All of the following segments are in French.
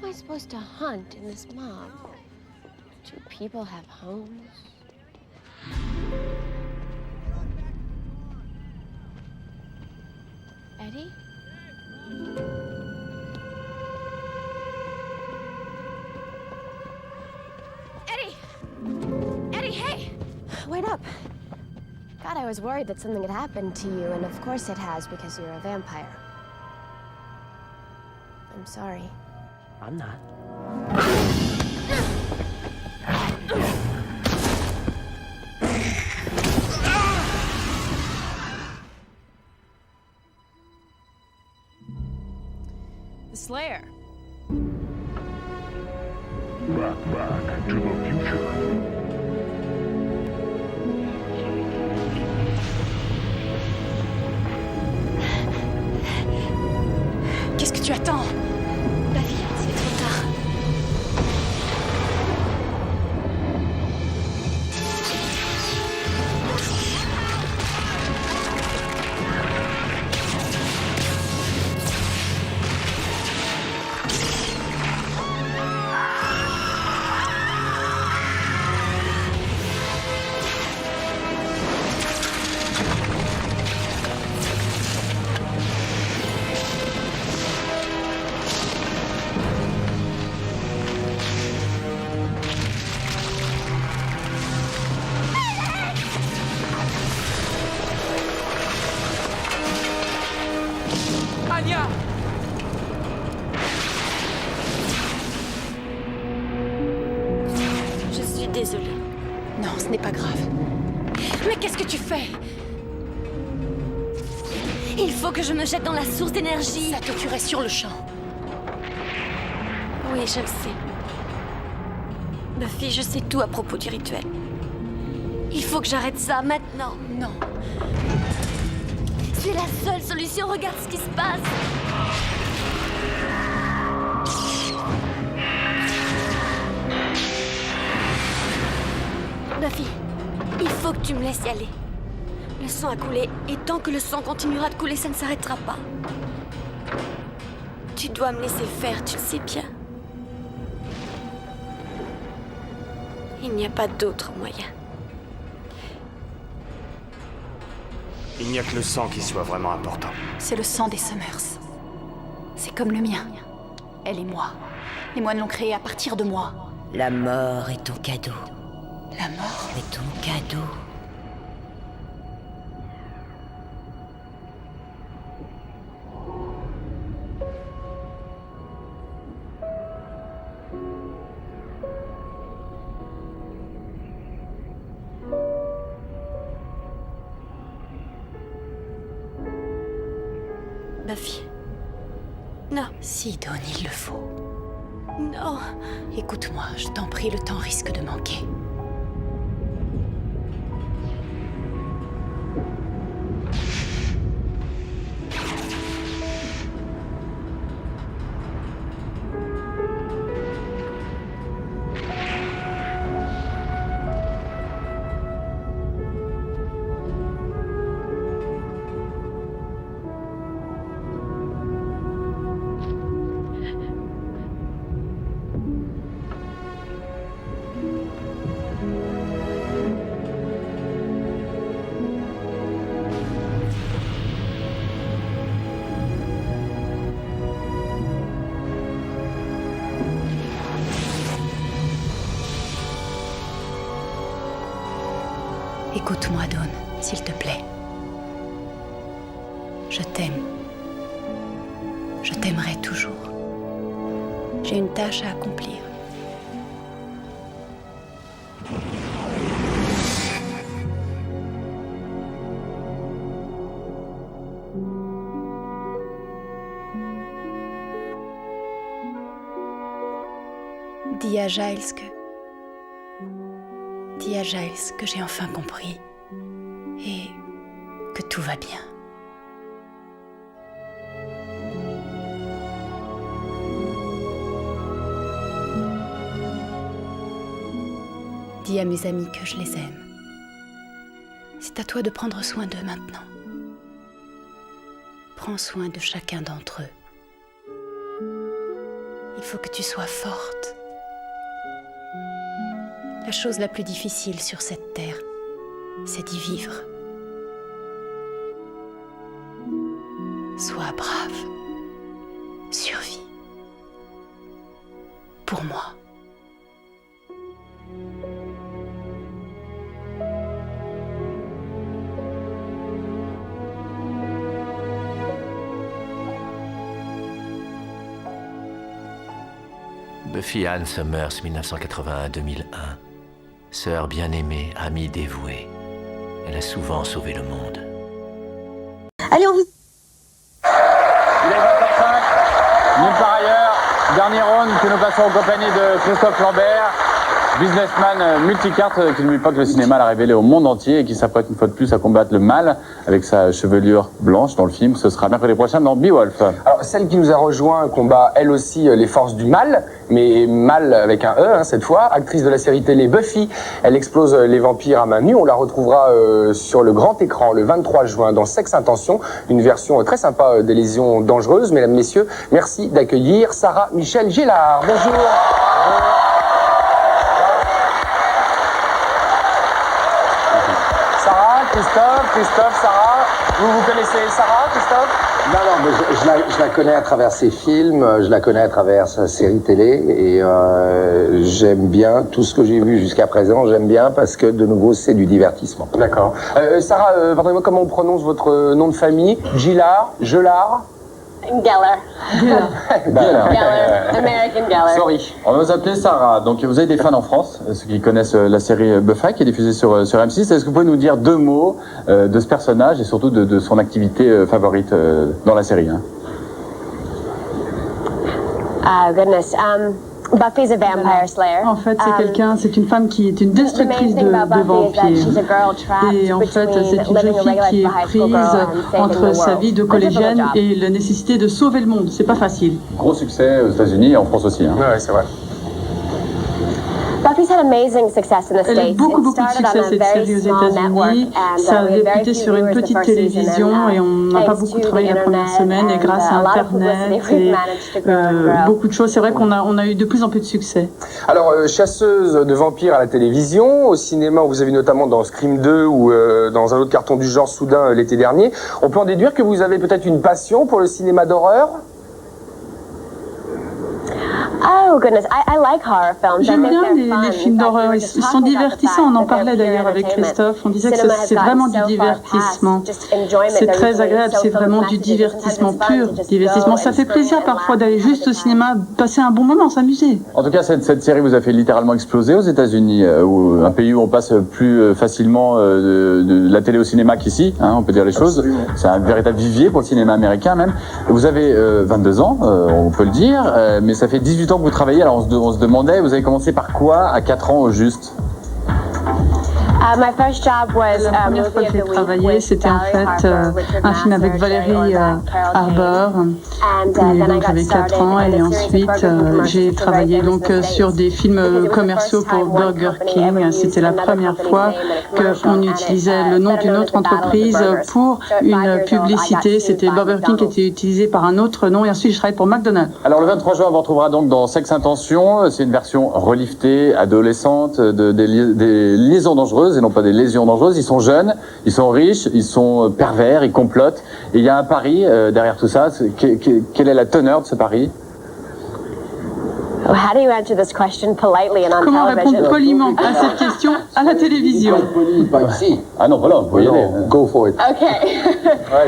I supposed to hunt in this mob? Do people have homes? Eddie? Eddie! Eddie, hey! Wait up. God, I was worried that something had happened to you, and of course it has because you're a vampire. I'm sorry. I'm not. The Slayer. Back to the future. Qu'est-ce que tu attends? Buffy, c'est trop tard. Anya! Je suis désolée. Non, ce n'est pas grave. Mais qu'est-ce que tu fais? Il faut que je me jette dans la source d'énergie. Ça te tuerait sur le champ. Oui, je le sais. Buffy, je sais tout à propos du rituel. Il faut que j'arrête ça maintenant. Non. C'est la seule solution, regarde ce qui se passe. Buffy, il faut que tu me laisses y aller. Le sang a coulé, et tant que le sang continuera de couler, ça ne s'arrêtera pas. Tu dois me laisser faire, tu le sais bien. Il n'y a pas d'autre moyen. Il n'y a que le sang qui soit vraiment important. C'est le sang des Summers. C'est comme le mien. Elle et moi. Les moines l'ont créé à partir de moi. La mort est ton cadeau. La mort? Est ton cadeau. Buffy. Non, Si, Dawn, il le faut. non. Écoute-moi, je t'en prie, le temps risque de manquer. Écoute-moi, Dawn, s'il te plaît. Je t'aime. Je t'aimerai toujours. J'ai une tâche à accomplir. Dis à Giles que j'ai enfin compris et que tout va bien. Dis à mes amis que je les aime. C'est à toi de prendre soin d'eux maintenant. Prends soin de chacun d'entre eux. Il faut que tu sois forte. La chose la plus difficile sur cette terre, c'est d'y vivre. Sois brave. Survie. Pour moi. Buffy Ann Summers, 1981-2001. Sœur bien-aimée, amie dévouée. Elle a souvent sauvé le monde. Allez, on vous... Il est 20h05. Nulle part ailleurs. Dernier round que nous passons en compagnie de Christophe Lambert, businessman multicarte qui n'oublie pas que le cinéma l'a révélé au monde entier et qui s'apprête une fois de plus à combattre le mal avec sa chevelure blanche dans le film. Ce sera mercredi prochain dans Beowulf. Alors, celle qui nous a rejoint combat elle aussi les forces du mal, mais mal avec un E cette fois. Actrice de la série télé Buffy, elle explose les vampires à main nue. On la retrouvera sur le grand écran le 23 juin dans Sex Intention, une version très sympa des lésions dangereuses. Mesdames, messieurs, merci d'accueillir Sarah Michelle Gellar. Bonjour. Christophe, Sarah, vous connaissez Sarah, Christophe? Non, mais je la connais à travers ses films, je la connais à travers sa série télé et j'aime bien tout ce que j'ai vu jusqu'à présent, j'aime bien parce que de nouveau c'est du divertissement. D'accord. Sarah, pardonnez-moi, comment on prononce votre nom de famille? Gellar? Geller. American Geller. Sorry. On va vous appeler Sarah. Donc vous avez des fans en France, ceux qui connaissent la série Buffy qui est diffusée sur M6. Est-ce que vous pouvez nous dire deux mots de ce personnage et surtout de son activité favorite dans la série Goodness. Buffy's a vampire slayer. En fait, c'est une femme qui est une destructrice de vampires. Et en fait, c'est une jeune fille qui est prise entre sa vie de collégienne et la nécessité de sauver le monde. C'est pas facile. Gros succès aux États-Unis et en France aussi. Oui, c'est vrai. Buffy's had amazing success in the Elle a States. beaucoup de succès cette série aux États-Unis. Ça a débuté sur une petite télévision et on n'a pas beaucoup travaillé la première semaine et grâce à Internet et beaucoup de choses, c'est vrai qu'on a eu de plus en plus de succès. Alors, chasseuse de vampires à la télévision, au cinéma, vous avez notamment dans Scream 2 ou dans un autre carton du genre Soudain l'été dernier. On peut en déduire que vous avez peut-être une passion pour le cinéma d'horreur? Oh goodness, I like horror films. J'aime bien les films d'horreur, ils sont divertissants, on en parlait d'ailleurs avec Christophe, on disait que c'est vraiment du divertissement. C'est très agréable, c'est vraiment du divertissement pur, divertissement. Ça fait plaisir parfois d'aller juste au cinéma, passer un bon moment, s'amuser. En tout cas, cette série vous a fait littéralement exploser aux États-Unis, un pays où on passe plus facilement de la télé au cinéma qu'ici, on peut dire les choses. C'est un véritable vivier pour le cinéma américain même. Vous avez 22 ans, on peut le dire, mais ça fait 18 ans que vous travaillez, alors on se demandait, vous avez commencé par quoi à 4 ans au juste? My first job was La première fois que j'ai travaillé, c'était en fait un film avec Valérie Harbour. Et donc j'avais 4 ans et ensuite j'ai travaillé donc sur des films commerciaux pour Burger King. C'était la première fois qu'on utilisait le nom d'une autre entreprise pour une publicité. C'était Burger King qui était utilisé par un autre nom et ensuite je travaillais pour McDonald's. Alors le 23 juin, on vous retrouvera donc dans Sex Intention. C'est une version reliftée, adolescente, des liaisons dangereuses et non pas des lésions dangereuses. Ils sont jeunes, ils sont riches, ils sont pervers, ils complotent. Et il y a un pari derrière tout ça. Quelle est la teneur de ce pari? Comment répondre poliment à cette question à la télévision? Ah non, voilà, vous pouvez y aller. Go for it. Okay.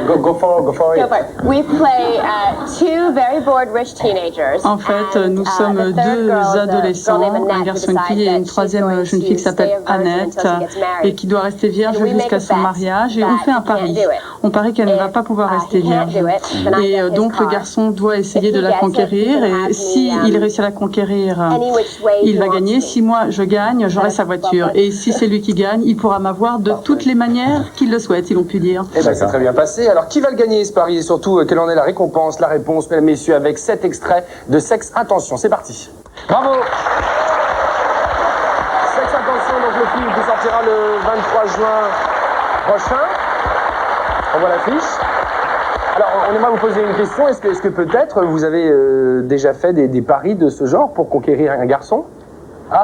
Go for it. We play two very bored rich teenagers. En fait, nous sommes deux adolescents, un garçon et une fille, et une troisième jeune fille qui s'appelle Annette, et qui doit rester vierge jusqu'à son mariage. Et on fait un pari. On parie qu'elle ne va pas pouvoir rester vierge. Et donc le garçon doit essayer de la conquérir, et s'il réussit à la conquérir, il va gagner. Si moi je gagne, j'aurai sa voiture. Et si c'est lui qui gagne, il pourra m'avoir de toutes les manières qu'il le souhaite, si l'on peut dire. Eh bien, c'est très bien passé. Alors, qui va le gagner, ce pari? Et surtout, quelle en est la récompense, la réponse, mesdames et messieurs, avec cet extrait de Sex Intention. C'est parti. Bravo! Sex Intention, donc le film qui sortira le 23 juin prochain. On voit l'affiche. Alors, on aimerait vous poser une question. Est-ce que peut-être vous avez déjà fait des paris de ce genre pour conquérir un garçon? Oh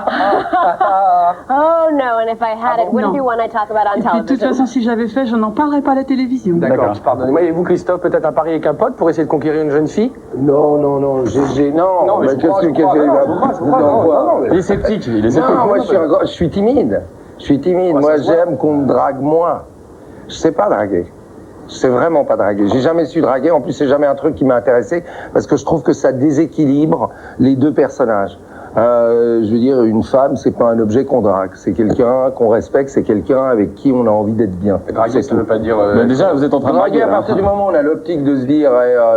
no, and if I had, it wouldn't be one I talk about on Et puis, de toute television. façon, si j'avais fait, je n'en parlerais pas à la télévision. D'accord, pardonnez-moi. Et vous, Christophe, peut-être un pari avec un pote pour essayer de conquérir une jeune fille? Non, non, non, non, mais mais qu'est-ce que Il est sceptique, il est sceptique. Non, moi je suis timide. Je suis timide. Moi j'aime qu'on me drague moi. Je sais pas draguer. Je sais vraiment pas draguer. J'ai jamais su draguer. En plus, c'est jamais un truc qui m'a intéressé parce que je trouve que ça déséquilibre les deux personnages. Je veux dire, une femme, c'est pas un objet qu'on drague. C'est quelqu'un qu'on respecte, c'est quelqu'un avec qui on a envie d'être bien. Draguer, ça veut pas dire... Mais déjà, vous êtes en train de Draguer, draguer. à partir du moment où on a l'optique de se dire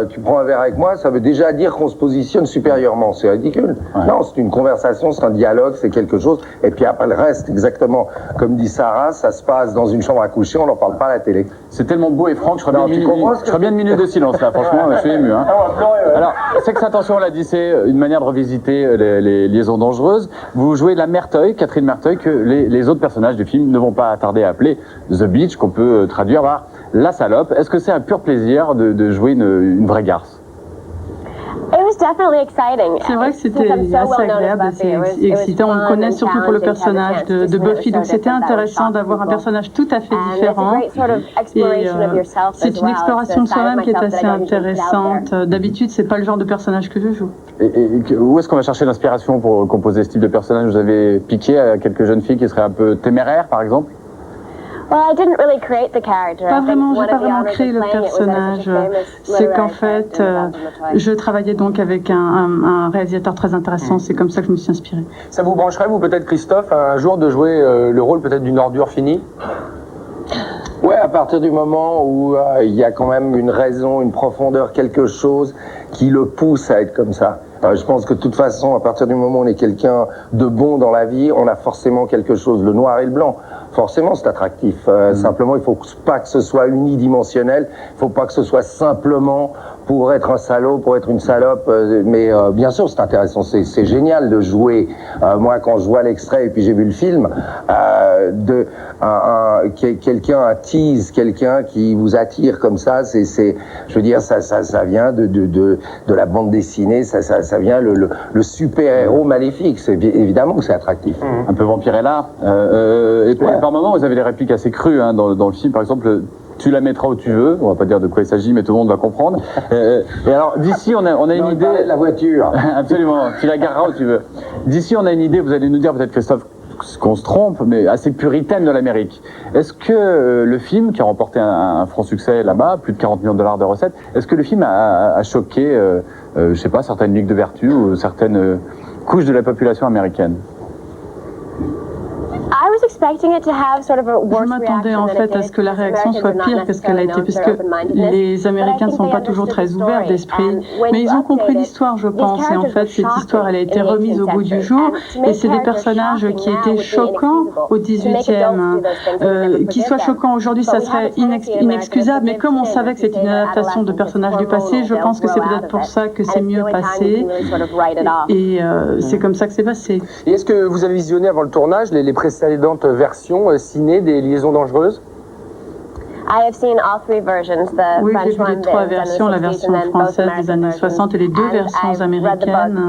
tu prends un verre avec moi, ça veut déjà dire qu'on se positionne supérieurement. C'est ridicule. Ouais. Non, c'est une conversation, c'est un dialogue, c'est quelque chose. Et puis après le reste, exactement comme dit Sarah, ça se passe dans une chambre à coucher, on n'en parle pas à la télé. C'est tellement beau et franc que je ferais Non, bien, tu comprends ce que je ferais bien une minute de silence là, franchement, je suis ému. Hein. Alors, Sexe Attention, on l'a dit, c'est une manière de revisiter les liaisons dangereuses. Vous jouez la Merteuil, Catherine Merteuil, que les autres personnages du film ne vont pas tarder à appeler The Bitch, qu'on peut traduire par la salope. Est-ce que c'est un pur plaisir de jouer une vraie garce? It was definitely exciting. C'est vrai que c'était assez agréable, assez excitant. On le connaît surtout pour le personnage de Buffy, donc c'était intéressant d'avoir un personnage tout à fait différent. Et c'est une exploration de soi-même qui est assez intéressante. D'habitude, c'est pas le genre de personnage que je joue. Et où est-ce qu'on va chercher l'inspiration pour composer ce type de personnage? Vous avez piqué à quelques jeunes filles qui seraient un peu téméraires, par exemple? Pas vraiment, j'ai pas vraiment créé le personnage. C'est qu'en fait, je travaillais donc avec un réalisateur très intéressant. C'est comme ça que je me suis inspirée. Ça vous brancherait, vous, peut-être, Christophe, un jour de jouer le rôle peut-être d'une ordure finie? Ouais, à partir du moment où il y a quand même une raison, une profondeur, quelque chose qui le pousse à être comme ça. Je pense que de toute façon, à partir du moment où on est quelqu'un de bon dans la vie, on a forcément quelque chose, le noir et le blanc. Forcément, c'est attractif. Simplement, il faut pas que ce soit unidimensionnel. Il faut pas que ce soit simplement pour être un salaud, pour être une salope. Mais bien sûr, c'est intéressant. C'est génial de jouer. Moi, quand je vois l'extrait et puis j'ai vu le film, quelqu'un, un tease, quelqu'un qui vous attire comme ça, je veux dire, ça vient de la bande dessinée. Ça vient le super-héros maléfique. Évidemment que c'est attractif. Un peu Vampirella. Et par moments, vous avez des répliques assez crues hein, dans le film. Par exemple, tu la mettras où tu veux. On va pas dire de quoi il s'agit, mais tout le monde va comprendre. Et alors, d'ici, on a une idée. De la voiture. Absolument. Tu la gareras où tu veux. D'ici, on a une idée. Vous allez nous dire, peut-être, Christophe, qu'on se trompe, mais assez puritaine de l'Amérique. Est-ce que le film, qui a remporté un franc succès là-bas, plus de 40 millions de dollars de recettes, est-ce que le film a choqué, je sais pas, certaines ligues de vertu ou certaines couches de la population américaine? Je m'attendais en fait à ce que la réaction soit pire que ce qu'elle a été, puisque les Américains ne sont pas toujours très ouverts d'esprit, mais ils ont compris l'histoire, je pense, et en fait cette histoire, elle a été remise au goût du jour, et c'est des personnages qui étaient choquants au 18e. Qu'ils soient choquants aujourd'hui, ça serait inexcusable, mais comme on savait que c'était une adaptation de personnages du passé, je pense que c'est peut-être pour ça que c'est mieux passé, et c'est comme ça que c'est passé. Et est-ce que vous avez visionné avant le tournage les précédentes versions ciné des Liaisons dangereuses? Oui, j'ai vu les trois versions, la version française des années 60 et les deux versions américaines.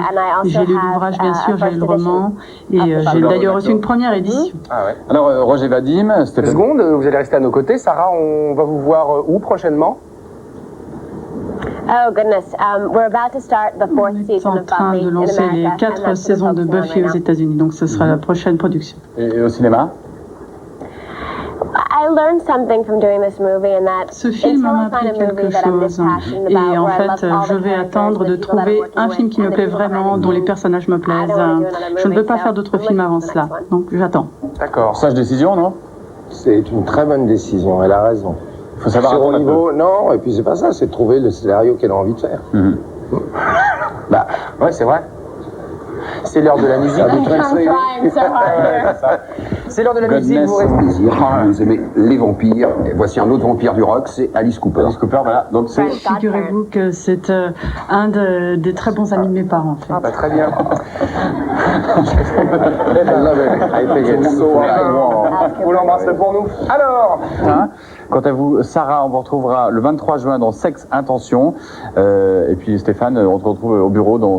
J'ai lu l'ouvrage, bien sûr, j'ai lu le roman, et j'ai d'ailleurs reçu une première édition. Ah ouais. Alors, Roger Vadim, Une seconde, vous allez rester à nos côtés. Sarah, on va vous voir où prochainement? Oh goodness, we're about to start the fourth On est season en of train Buffy de in lancer les America, and 4 that's saisons de supposed to Buffy right aux now. États-Unis, donc ce sera la prochaine production. et au cinéma? I learned something from doing this movie, and that Ce film m'a appris quelque chose, et en fait, je vais attendre de trouver un film qui me plaît vraiment, dont les personnages me plaisent. Je ne veux pas faire d'autres films avant cela, donc j'attends. D'accord. Sage décision, non? C'est une très bonne décision, elle a raison. Il faut savoir Sur attendre au un peu. niveau, non, et puis c'est pas ça, c'est de trouver le scénario qu'elle a envie de faire. Bah, ouais, c'est vrai. C'est l'heure de la musique. C'est l'heure de la musique, vous restez. Vous aimez les vampires. Et voici un autre vampire du rock, c'est Alice Cooper. Alice Cooper, voilà. Donc c'est... Figurez-vous que c'est un des très bons amis de mes parents, en fait. Ah bah très bien. Vous l'embrassez pour nous. Alors, quant à vous, Sarah, on vous retrouvera le 23 juin dans Sexe Intention. Et puis Stéphane, on te retrouve au bureau dans